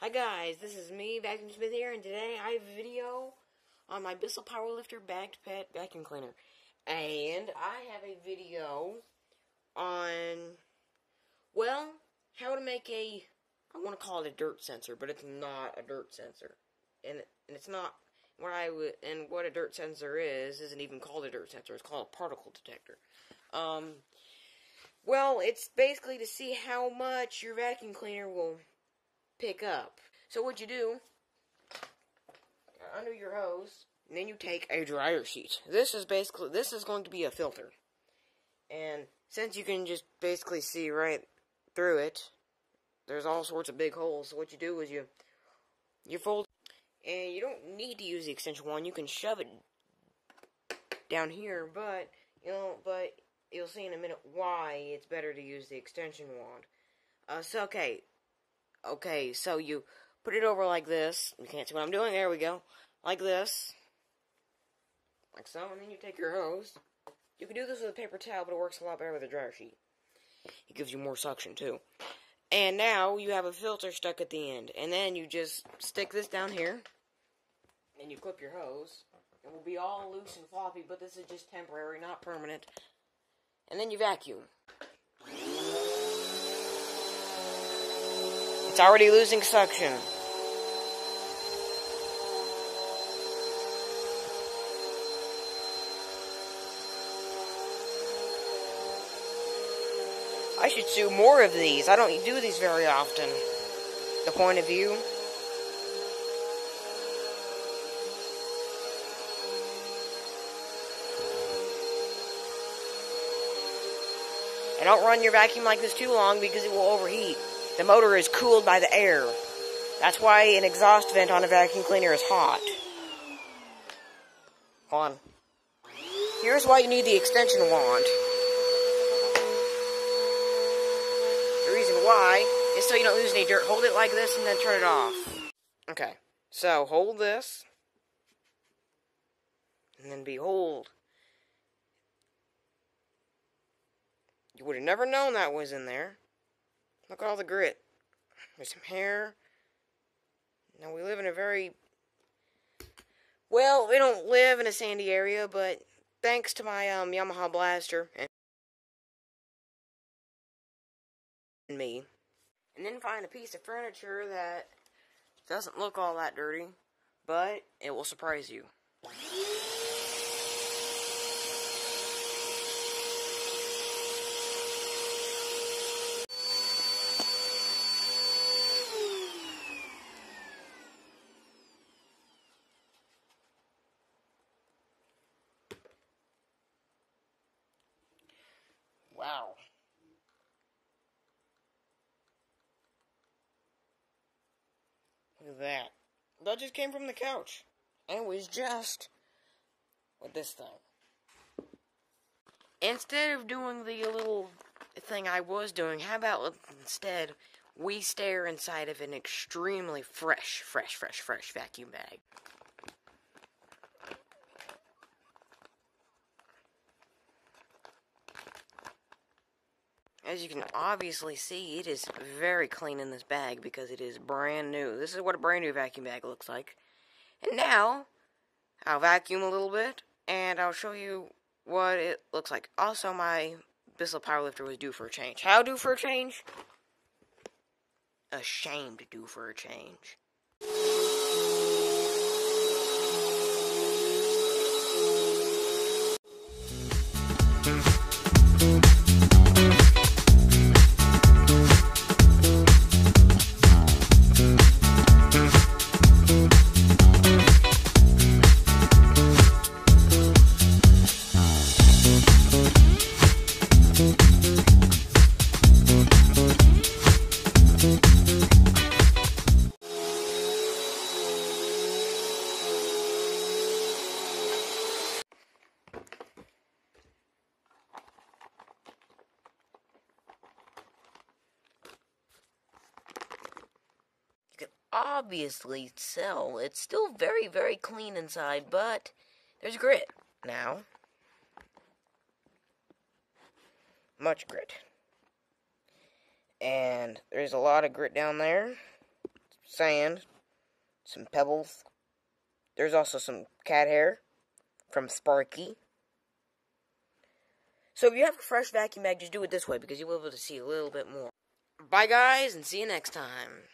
Hi guys, this is me, Vacuum Smith here, and today I have a video on my Bissell Powerlifter Bagged Pet Vacuum Cleaner. And I have a video on, well, how to make a, I want to call it a dirt sensor, but it's not a dirt sensor. And it's not, what a dirt sensor isn't even called a dirt sensor, it's called a particle detector. Well, it's basically to see how much your vacuum cleaner will pick up. So what you do, under your hose, and then you take a dryer sheet. This is going to be a filter. And since you can just basically see right through it, there's all sorts of big holes. So what you do is you fold, and you don't need to use the extension wand. You can shove it down here, but you'll see in a minute why it's better to use the extension wand. Okay, so you put it over like this. You can't see what I'm doing. There we go. Like this. Like so. And then you take your hose. You can do this with a paper towel, but it works a lot better with a dryer sheet. It gives you more suction, too. And now you have a filter stuck at the end. And then you just stick this down here. And you clip your hose. It will be all loose and floppy, but this is just temporary, not permanent. And then you vacuum. It's already losing suction. I should do more of these. I don't do these very often. The point of view. And don't run your vacuum like this too long because it will overheat. The motor is cooled by the air. That's why an exhaust vent on a vacuum cleaner is hot. Hold on. Here's why you need the extension wand. The reason why is so you don't lose any dirt. Hold it like this and then turn it off. Okay, so hold this. And then behold. You would have never known that was in there. Look at all the grit. There's some hair. Now, we live in a very... Well, we don't live in a sandy area, but thanks to my Yamaha Blaster and me. And then find a piece of furniture that doesn't look all that dirty, but it will surprise you. Wow. Look at that. That just came from the couch. And it was just with this thing. Instead of doing the little thing I was doing, how about instead we stare inside of an extremely fresh vacuum bag. As you can obviously see, it is very clean in this bag because it is brand new. This is what a brand new vacuum bag looks like. And now, I'll vacuum a little bit, and I'll show you what it looks like. Also, my Bissell Powerlifter was due for a change. How due for a change? Ashamed due for a change. obviously tell. It's still very, very clean inside, but there's grit now. Much grit. And there's a lot of grit down there. Sand. Some pebbles. There's also some cat hair from Sparky. So if you have a fresh vacuum bag, just do it this way because you'll be able to see a little bit more. Bye guys, and see you next time.